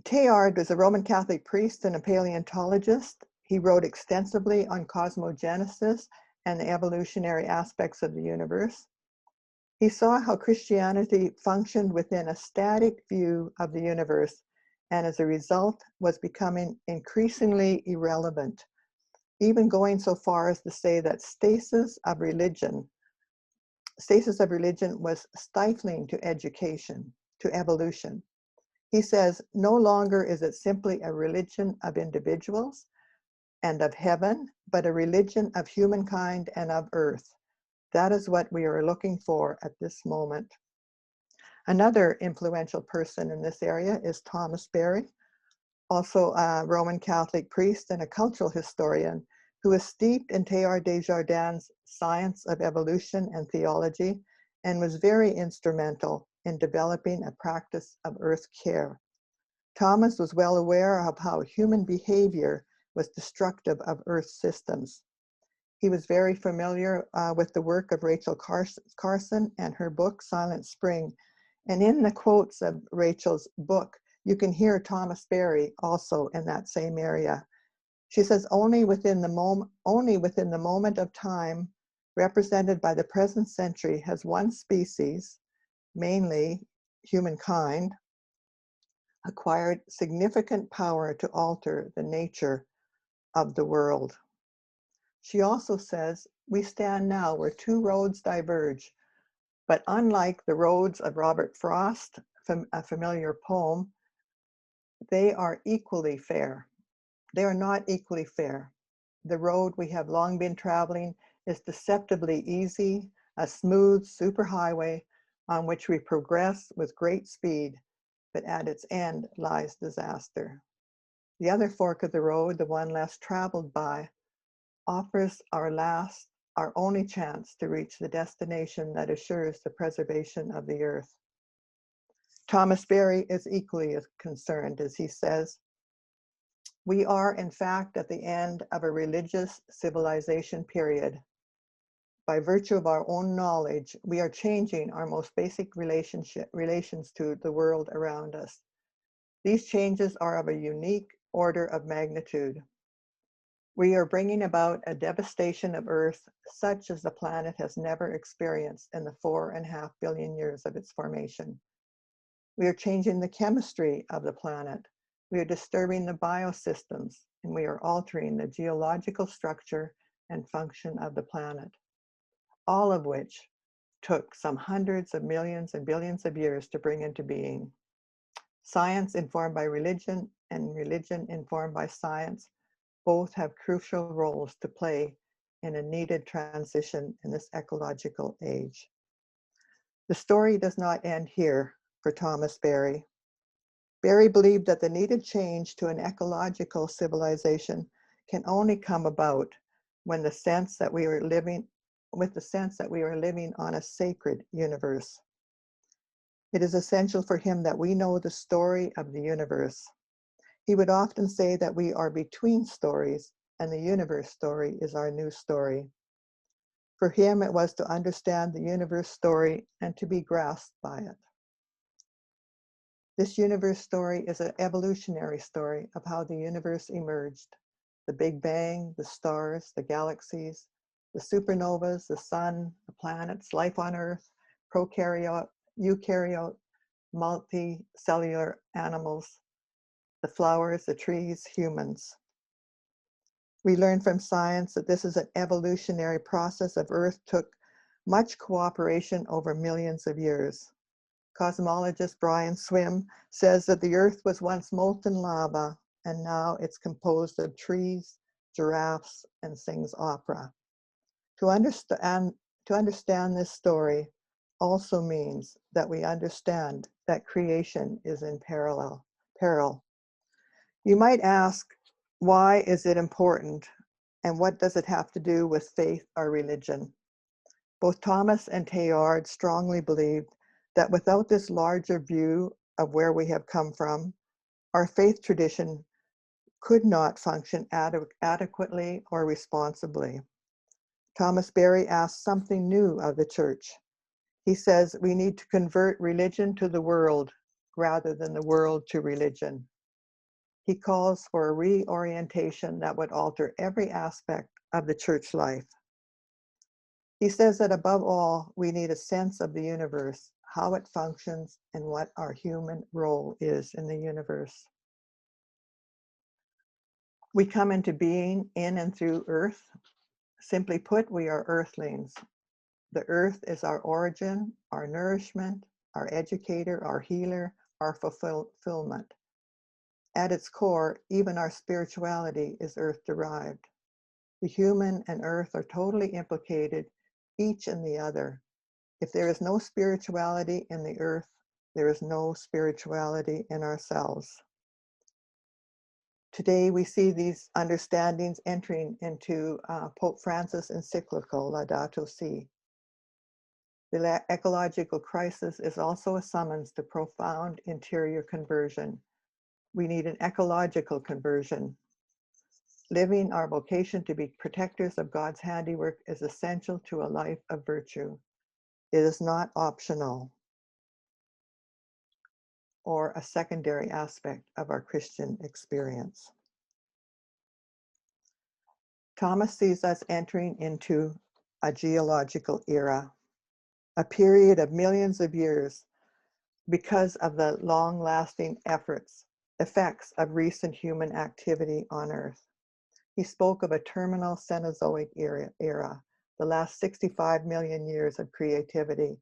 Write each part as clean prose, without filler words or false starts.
Teilhard was a Roman Catholic priest and a paleontologist. He wrote extensively on cosmogenesis and the evolutionary aspects of the universe. He saw how Christianity functioned within a static view of the universe, and as a result was becoming increasingly irrelevant, even going so far as to say that stasis of religion was stifling to education, to evolution. He says, no longer is it simply a religion of individuals and of heaven, but a religion of humankind and of earth. That is what we are looking for at this moment. Another influential person in this area is Thomas Berry, also a Roman Catholic priest and a cultural historian who is steeped in Teilhard de Chardin's science of evolution and theology, and was very instrumental in developing a practice of earth care. Thomas was well aware of how human behavior was destructive of earth systems. He was very familiar with the work of Rachel Carson and her book, Silent Spring. And in the quotes of Rachel's book, you can hear Thomas Berry also in that same area. She says, only within the moment of time represented by the present century has one species, mainly humankind, acquired significant power to alter the nature of the world. She also says, we stand now where two roads diverge, but unlike the roads of Robert Frost, a familiar poem, they are equally fair. They are not equally fair. The road we have long been traveling is deceptively easy, a smooth superhighway on which we progress with great speed, but at its end lies disaster. The other fork of the road, the one less traveled by, offers our only chance to reach the destination that assures the preservation of the earth. Thomas Berry is equally as concerned, as he says, we are in fact at the end of a religious civilization period. By virtue of our own knowledge, we are changing our most basic relations to the world around us. These changes are of a unique order of magnitude. We are bringing about a devastation of Earth such as the planet has never experienced in the 4.5 billion years of its formation. We are changing the chemistry of the planet. We are disturbing the biosystems, and we are altering the geological structure and function of the planet, all of which took some hundreds of millions and billions of years to bring into being. Science informed by religion and religion informed by science both have crucial roles to play in a needed transition in this ecological age. The story does not end here for Thomas Berry. Berry believed that the needed change to an ecological civilization can only come about when the sense that we are living on a sacred universe. It is essential for him that we know the story of the universe. He would often say that we are between stories, and the universe story is our new story. For him, it was to understand the universe story and to be grasped by it. This universe story is an evolutionary story of how the universe emerged. The Big Bang, the stars, the galaxies, the supernovas, the sun, the planets, life on Earth, prokaryote, eukaryote, multicellular animals, the flowers, the trees, humans. We learn from science that this is an evolutionary process of Earth took much cooperation over millions of years. Cosmologist Brian Swimme says that the Earth was once molten lava, and now it's composed of trees, giraffes, and sings opera. To understand this story also means that we understand that creation is in peril. You might ask, why is it important, and what does it have to do with faith or religion? Both Thomas and Teilhard strongly believed that without this larger view of where we have come from, our faith tradition could not function adequately or responsibly. Thomas Berry asks something new of the church. He says we need to convert religion to the world rather than the world to religion. He calls for a reorientation that would alter every aspect of the church life. He says that above all, we need a sense of the universe, how it functions, and what our human role is in the universe. We come into being in and through Earth. Simply put, we are Earthlings. The Earth is our origin, our nourishment, our educator, our healer, our fulfillment. At its core, even our spirituality is Earth-derived. The human and Earth are totally implicated, each in the other. If there is no spirituality in the Earth, there is no spirituality in ourselves. Today, we see these understandings entering into Pope Francis' encyclical, Laudato Si. The ecological crisis is also a summons to profound interior conversion. We need an ecological conversion. Living our vocation to be protectors of God's handiwork is essential to a life of virtue. It is not optional or a secondary aspect of our Christian experience. Thomas sees us entering into a geological era, a period of millions of years because of the long-lasting effects of recent human activity on Earth. He spoke of a terminal Cenozoic era, the last 65 million years of creativity,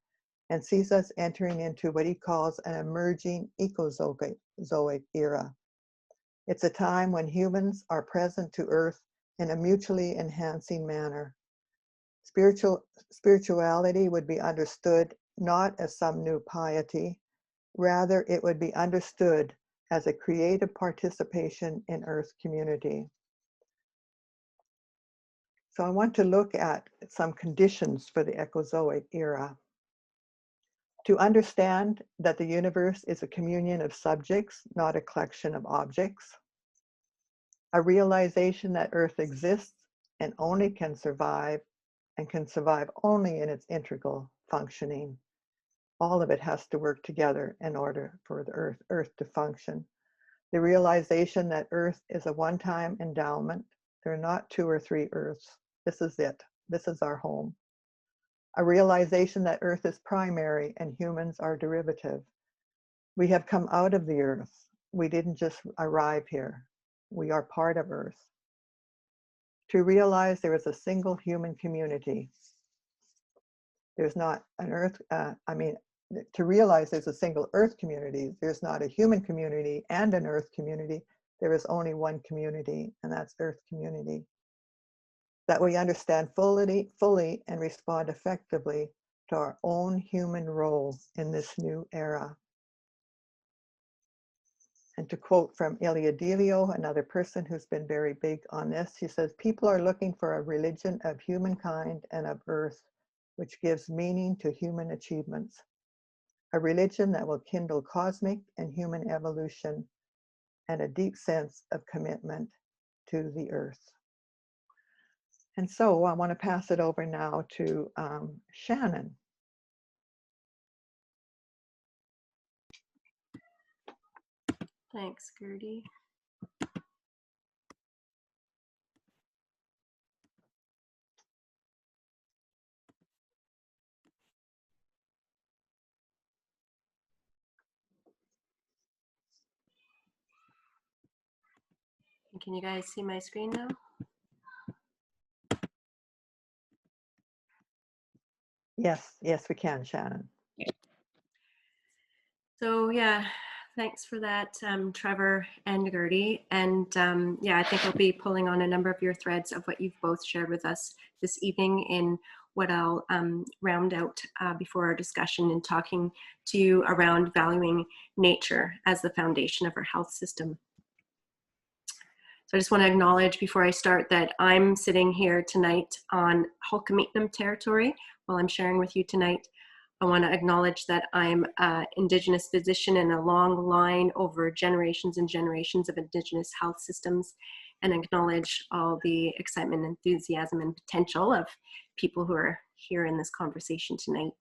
and sees us entering into what he calls an emerging Ecozoic Era. It's a time when humans are present to Earth in a mutually enhancing manner. Spirituality would be understood not as some new piety, rather it would be understood as a creative participation in Earth community. So I want to look at some conditions for the Echozoic era. To understand that the universe is a communion of subjects, not a collection of objects. A realization that Earth exists and only can survive only in its integral functioning. All of it has to work together in order for the Earth to function. The realization that Earth is a one-time endowment. There are not 2 or 3 Earths. This is it. This is our home. A realization that Earth is primary and humans are derivative. We have come out of the Earth. We didn't just arrive here. We are part of Earth. To realize there is a single human community. There's not an Earth, to realize there's a single Earth community, there's not a human community and an Earth community. There is only one community, and that's Earth community. That we understand fully and respond effectively to our own human role in this new era. And to quote from Ilia Delio, another person who's been very big on this, she says, people are looking for a religion of humankind and of Earth, which gives meaning to human achievements. A religion that will kindle cosmic and human evolution and a deep sense of commitment to the Earth. And so I want to pass it over now to Shannon. Thanks, Gertie. Can you guys see my screen now? Yes, we can, Shannon. So yeah, thanks for that, Trevor and Gertie. And yeah, I think I'll be pulling on a number of your threads of what you've both shared with us this evening in what I'll round out before our discussion and talking to you around valuing nature as the foundation of our health system. So I just want to acknowledge before I start that I'm sitting here tonight on Hul'qumi'num territory while I'm sharing with you tonight. I want to acknowledge that I'm an Indigenous physician in a long line over generations and generations of Indigenous health systems, and acknowledge all the excitement, enthusiasm, and potential of people who are here in this conversation tonight.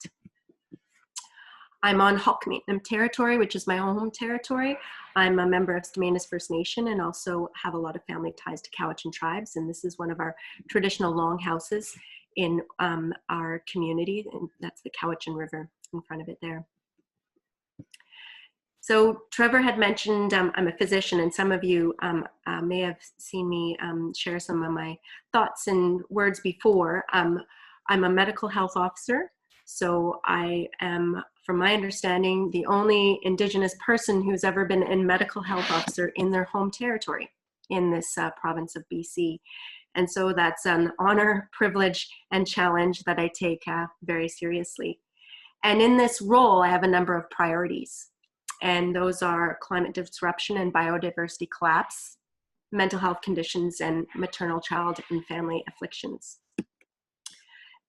I'm on Hul'qumi'num territory, which is my home territory. I'm a member of Stz'uminus First Nation and also have a lot of family ties to Cowichan tribes. And this is one of our traditional longhouses in our community. And that's the Cowichan River in front of it there. So Trevor had mentioned I'm a physician, and some of you may have seen me share some of my thoughts and words before. I'm a medical health officer, so I am, from my understanding, the only Indigenous person who's ever been a medical health officer in their home territory in this province of BC. And so that's an honor, privilege, and challenge that I take very seriously. And in this role, I have a number of priorities. And those are climate disruption and biodiversity collapse, mental health conditions, and maternal, child, and family afflictions.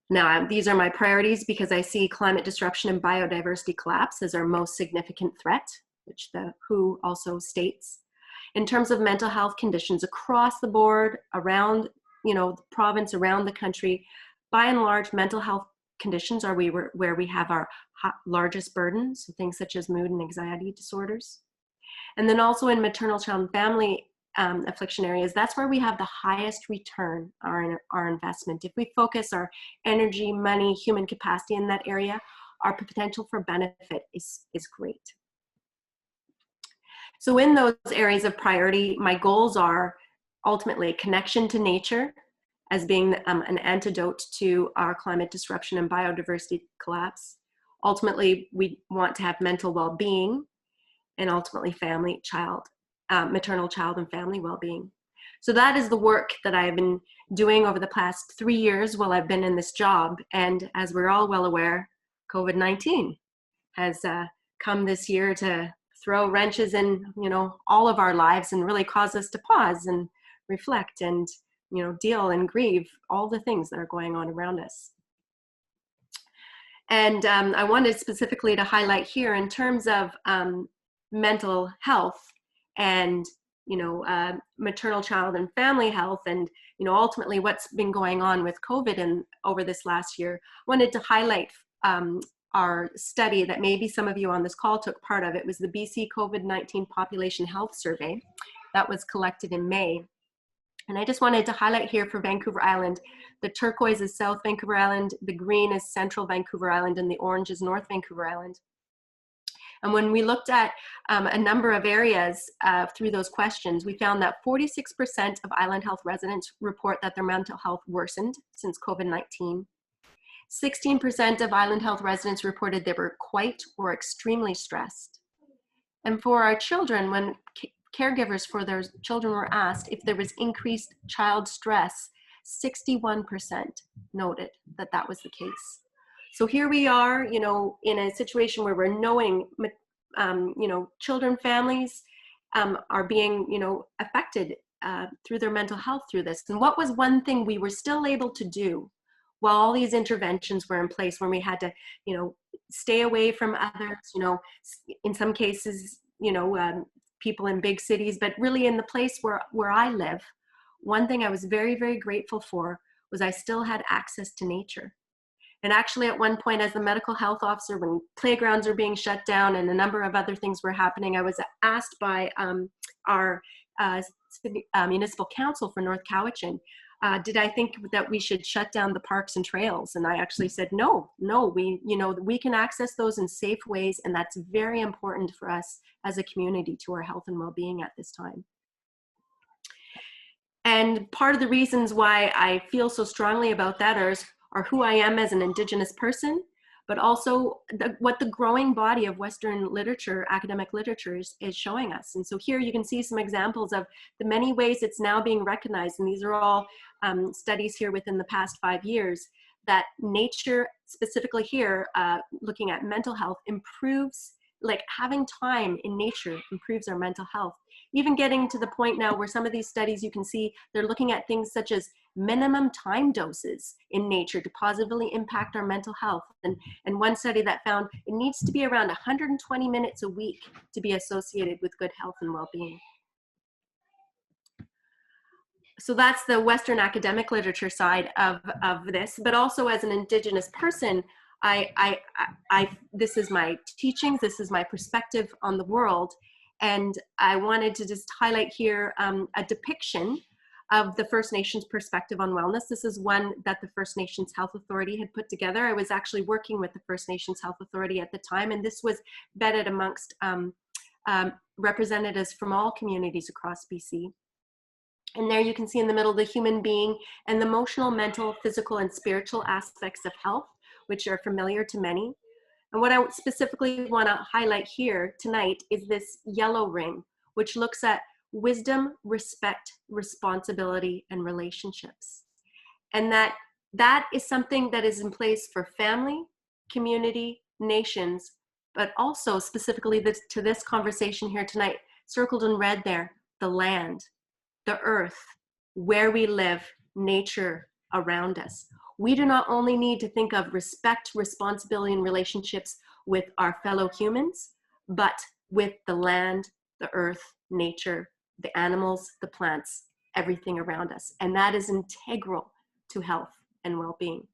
Now, these are my priorities because I see climate disruption and biodiversity collapse as our most significant threat, which the WHO also states. In terms of mental health conditions across the board, around, the province, around the country, by and large, mental health conditions are where we have our largest burdens, so things such as mood and anxiety disorders. And then also in maternal, child, and family affliction areas, that's where we have the highest return on our investment. If we focus our energy, money, human capacity in that area, our potential for benefit is great. So in those areas of priority, my goals are ultimately connection to nature, as being an antidote to our climate disruption and biodiversity collapse. Ultimately, we want to have mental well-being, and ultimately family, maternal, child, and family well-being. So that is the work that I've been doing over the past 3 years while I've been in this job. And as we're all well aware, COVID-19 has come this year to throw wrenches in, all of our lives and really cause us to pause and reflect and deal and grieve all the things that are going on around us. And I wanted specifically to highlight here in terms of mental health and, maternal, child, and family health, and, ultimately what's been going on with COVID and over this last year. I wanted to highlight our study that maybe some of you on this call took part of. It was the BC COVID-19 Population Health Survey that was collected in May. And I just wanted to highlight here for Vancouver Island, the turquoise is South Vancouver Island, the green is Central Vancouver Island, and the orange is North Vancouver Island. And when we looked at a number of areas through those questions, we found that 46% of island health residents report that their mental health worsened since COVID-19. 16% of island health residents reported they were quite or extremely stressed. And for our children, when caregivers for their children were asked if there was increased child stress, 61% noted that that was the case. So here we are, in a situation where we're knowing, children, families are being, affected through their mental health through this. And what was one thing we were still able to do while all these interventions were in place, when we had to, stay away from others, in some cases, people in big cities, but really in the place where I live, one thing I was very, very grateful for was I still had access to nature. And actually at one point as the medical health officer, when playgrounds were being shut down and a number of other things were happening, I was asked by our municipal council for North Cowichan, did I think that we should shut down the parks and trails? And I actually said, no, we can access those in safe ways, and that's very important for us as a community to our health and well-being at this time. And part of the reasons why I feel so strongly about that are who I am as an Indigenous person, but also what the growing body of Western literature, academic literature is showing us. And so here you can see some examples of the many ways it's now being recognized, and these are all studies here within the past 5 years, that nature, specifically here, looking at mental health, improves, like having time in nature improves our mental health. Even getting to the point now where some of these studies you can see, they're looking at things such as minimum time doses in nature to positively impact our mental health. And one study that found it needs to be around 120 minutes a week to be associated with good health and well-being. So that's the Western academic literature side of this, but also as an Indigenous person, this is my teachings, this is my perspective on the world. And I wanted to just highlight here a depiction of the First Nations perspective on wellness. This is one that the First Nations Health Authority had put together. I was actually working with the First Nations Health Authority at the time, and this was vetted amongst representatives from all communities across BC. And there you can see in the middle the human being and the emotional, mental, physical, and spiritual aspects of health, which are familiar to many. And what I specifically want to highlight here tonight is this yellow ring, which looks at wisdom, respect, responsibility, and relationships. And that is something that is in place for family, community, nations, but also specifically to this conversation here tonight, circled in red there, the land, the earth, where we live, nature around us. We do not only need to think of respect, responsibility, and relationships with our fellow humans, but with the land, the earth, nature, the animals, the plants, everything around us. And that is integral to health and well-being.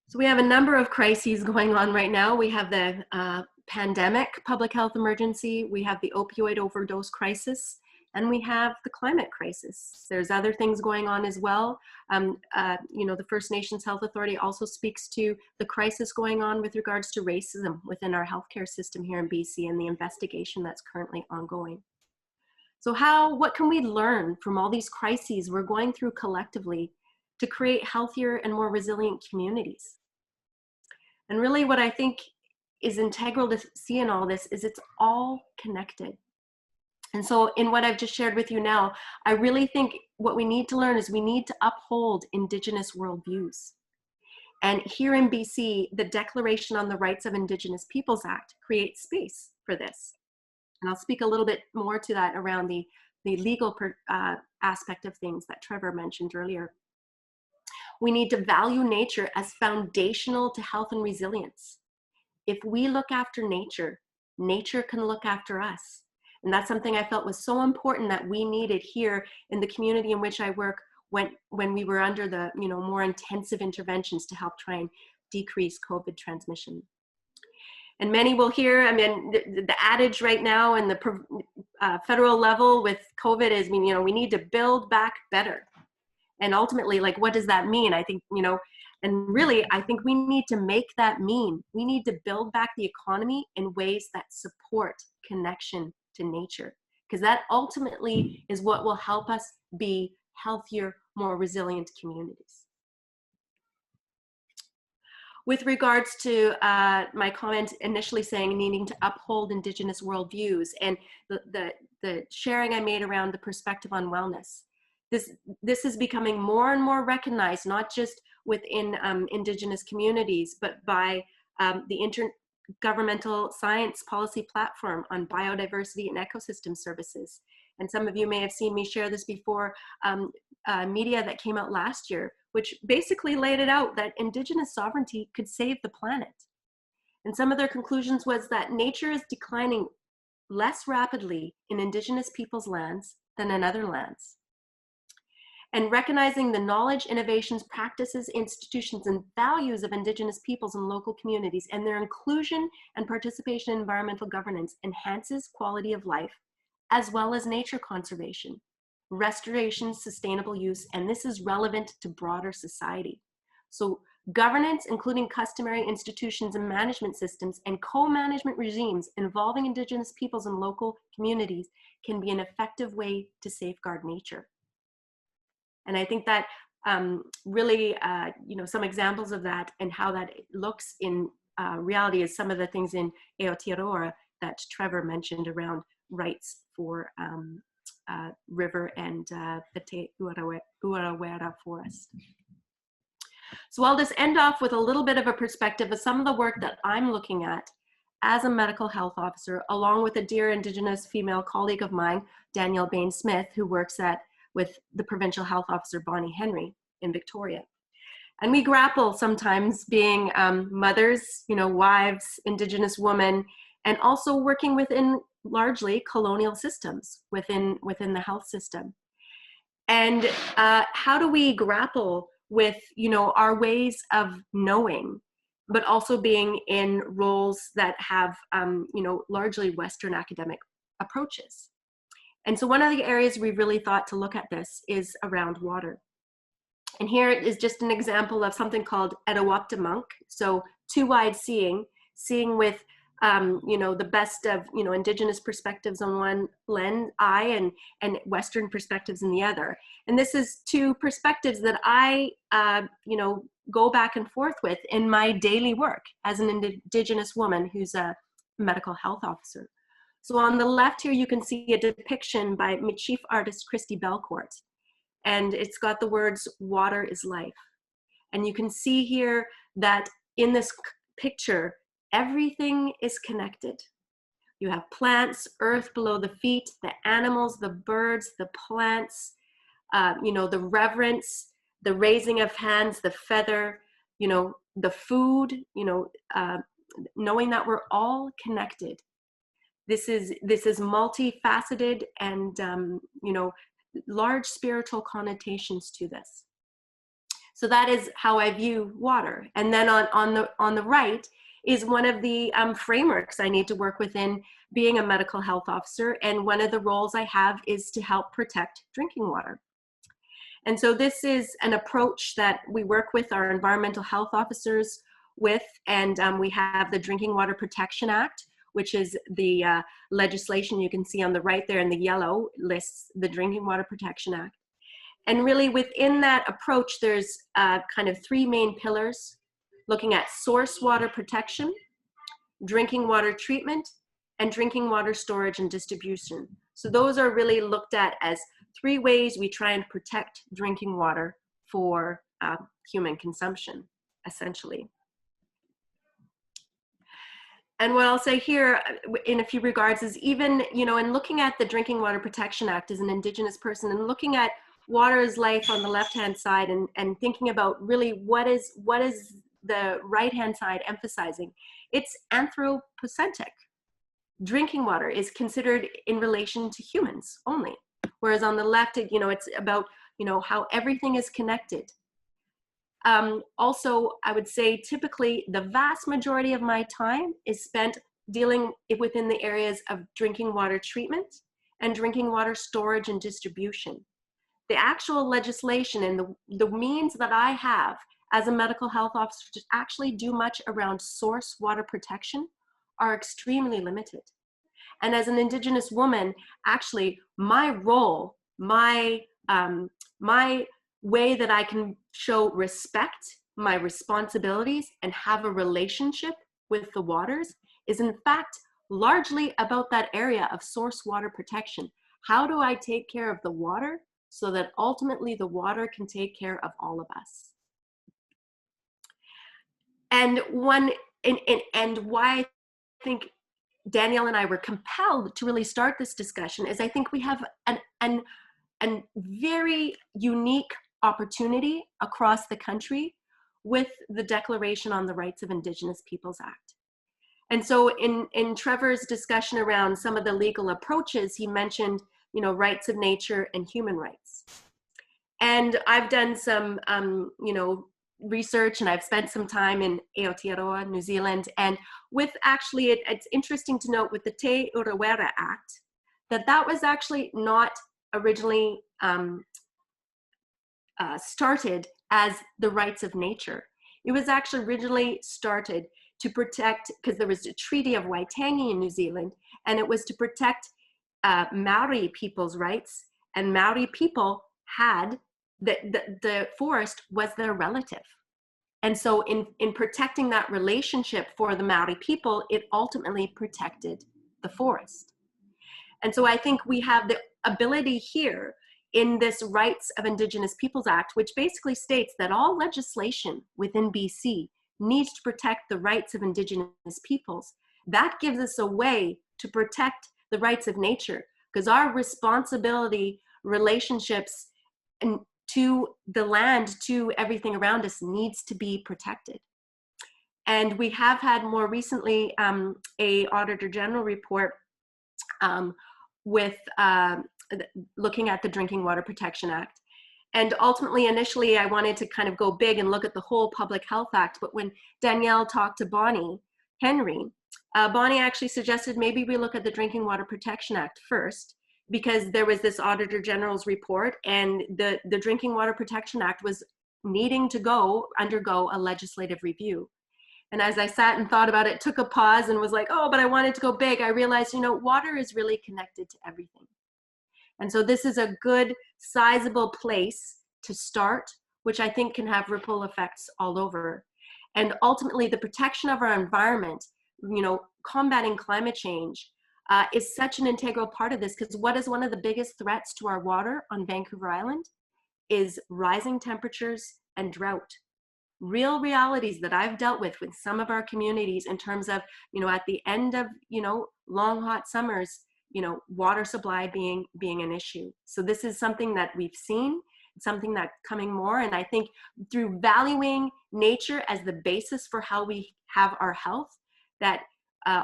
So we have a number of crises going on right now. We have the pandemic, public health emergency, we have the opioid overdose crisis, and we have the climate crisis. There's other things going on as well. The First Nations Health Authority also speaks to the crisis going on with regards to racism within our healthcare system here in BC and the investigation that's currently ongoing. So what can we learn from all these crises we're going through collectively to create healthier and more resilient communities? And really what I think is integral to see in all this is it's all connected. And so in what I've just shared with you now, I really think what we need to learn is we need to uphold Indigenous worldviews. And here in BC, the Declaration on the Rights of Indigenous Peoples Act creates space for this. And I'll speak a little bit more to that around the legal aspect of things that Trevor mentioned earlier. We need to value nature as foundational to health and resilience. If we look after nature, nature can look after us. And that's something I felt was so important that we needed here in the community in which I work when we were under the more intensive interventions to help try and decrease COVID transmission. And many will hear, I mean, the adage right now in the federal level with COVID is, we need to build back better. And ultimately, like, what does that mean? I think, and really, I think we need to make that mean. We need to build back the economy in ways that support connection to nature, because that ultimately is what will help us be healthier, more resilient communities. With regards to my comment initially saying needing to uphold Indigenous worldviews and the sharing I made around the perspective on wellness, this is becoming more and more recognized, not just within Indigenous communities, but by the Intergovernmental Science Policy Platform on Biodiversity and Ecosystem Services. And some of you may have seen me share this before, media that came out last year, which basically laid it out that Indigenous sovereignty could save the planet. And some of their conclusions was that nature is declining less rapidly in Indigenous peoples' lands than in other lands. And recognizing the knowledge, innovations, practices, institutions, and values of Indigenous peoples and local communities and their inclusion and participation in environmental governance enhances quality of life, as well as nature conservation, restoration, sustainable use, and this is relevant to broader society. So governance, including customary institutions and management systems and co-management regimes involving Indigenous peoples and local communities can be an effective way to safeguard nature. And I think that really, some examples of that and how that looks in reality is some of the things in Aotearoa that Trevor mentioned around rights for river and the Uarawera forest. So I'll just end off with a little bit of a perspective of some of the work that I'm looking at as a medical health officer, along with a dear Indigenous female colleague of mine, Danielle Bain-Smith, who works with the provincial health officer, Bonnie Henry, in Victoria. And we grapple sometimes being mothers, wives, Indigenous women, and also working within largely colonial systems within the health system. And how do we grapple with, you know, our ways of knowing, but also being in roles that have, you know, largely Western academic approaches. And so one of the areas we really thought to look at this is around water. And here is just an example of something called Ecotheology. So two-wide seeing with, you know, the best of, you know, Indigenous perspectives on one eye and Western perspectives in the other. And this is two perspectives that I, you know, go back and forth with in my daily work as an Indigenous woman who's a medical health officer. So on the left here, you can see a depiction by Chief artist Christy Belcourt. And it's got the words, "Water is life." And you can see here that in this picture, everything is connected. You have plants, earth below the feet, the animals, the birds, the plants, you know, the reverence, the raising of hands, the feather, you know, the food, you know, knowing that we're all connected. This is multifaceted and, you know, large spiritual connotations to this. So that is how I view water. And then on the right is one of the frameworks I need to work within being a medical health officer. And one of the roles I have is to help protect drinking water. And so this is an approach that we work with our environmental health officers with, and we have the Drinking Water Protection Act, which is the legislation you can see on the right there in the yellow lists the Drinking Water Protection Act. And really within that approach, there's kind of three main pillars, looking at source water protection, drinking water treatment, and drinking water storage and distribution. So those are really looked at as three ways we try and protect drinking water for human consumption, essentially. And what I'll say here in a few regards is even, you know, in looking at the Drinking Water Protection Act as an Indigenous person and looking at water is life on the left-hand side and thinking about really what is the right-hand side emphasizing, it's anthropocentric. Drinking water is considered in relation to humans only. Whereas on the left, you know, it's about, you know, how everything is connected. Also, I would say typically the vast majority of my time is spent dealing within the areas of drinking water treatment and drinking water storage and distribution. The actual legislation and the means that I have as a medical health officer to actually do much around source water protection are extremely limited. And as an Indigenous woman, actually my role, my way that I can show respect, my responsibilities, and have a relationship with the waters is in fact largely about that area of source water protection. How do I take care of the water so that ultimately the water can take care of all of us? And why I think Danielle and I were compelled to really start this discussion is I think we have a very unique opportunity across the country with the Declaration on the Rights of Indigenous Peoples Act. And so in Trevor's discussion around some of the legal approaches, he mentioned, you know, rights of nature and human rights. And I've done some, you know, research, and I've spent some time in Aotearoa, New Zealand, and with actually, it's interesting to note with the Te Urewera Act, that was actually not originally started as the rights of nature. It was actually originally started to protect, because there was a Treaty of Waitangi in New Zealand, and it was to protect Maori people's rights, and Maori people had, the forest was their relative. And so in protecting that relationship for the Maori people, it ultimately protected the forest. And so I think we have the ability here in this Rights of Indigenous Peoples Act, which basically states that all legislation within BC needs to protect the rights of Indigenous peoples. That gives us a way to protect the rights of nature, because our responsibility, relationships, and to the land, to everything around us needs to be protected. And we have had more recently a Auditor General report with looking at the Drinking Water Protection Act. And ultimately, initially, I wanted to kind of go big and look at the whole Public Health Act. But when Danielle talked to Bonnie Henry, Bonnie actually suggested maybe we look at the Drinking Water Protection Act first, because there was this Auditor General's report, and the Drinking Water Protection Act was needing to undergo a legislative review. And as I sat and thought about it, took a pause and was like, oh, but I wanted to go big. I realized, you know, water is really connected to everything. And so this is a good, sizable place to start, which I think can have ripple effects all over. And ultimately, the protection of our environment, you know, combating climate change is such an integral part of this, because what is one of the biggest threats to our water on Vancouver Island is rising temperatures and drought. Real realities that I've dealt with some of our communities in terms of, you know, at the end of, you know, long hot summers, you know, water supply being an issue. So this is something that we've seen, something that's coming more. And I think through valuing nature as the basis for how we have our health, that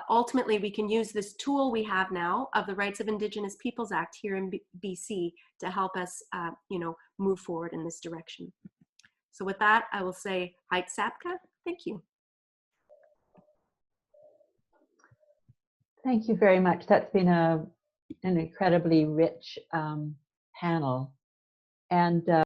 ultimately we can use this tool we have now of the Rights of Indigenous Peoples Act here in BC to help us, you know, move forward in this direction. So with that, I will say, Haik Sapka, thank you. Thank you very much. That's been an incredibly rich panel. And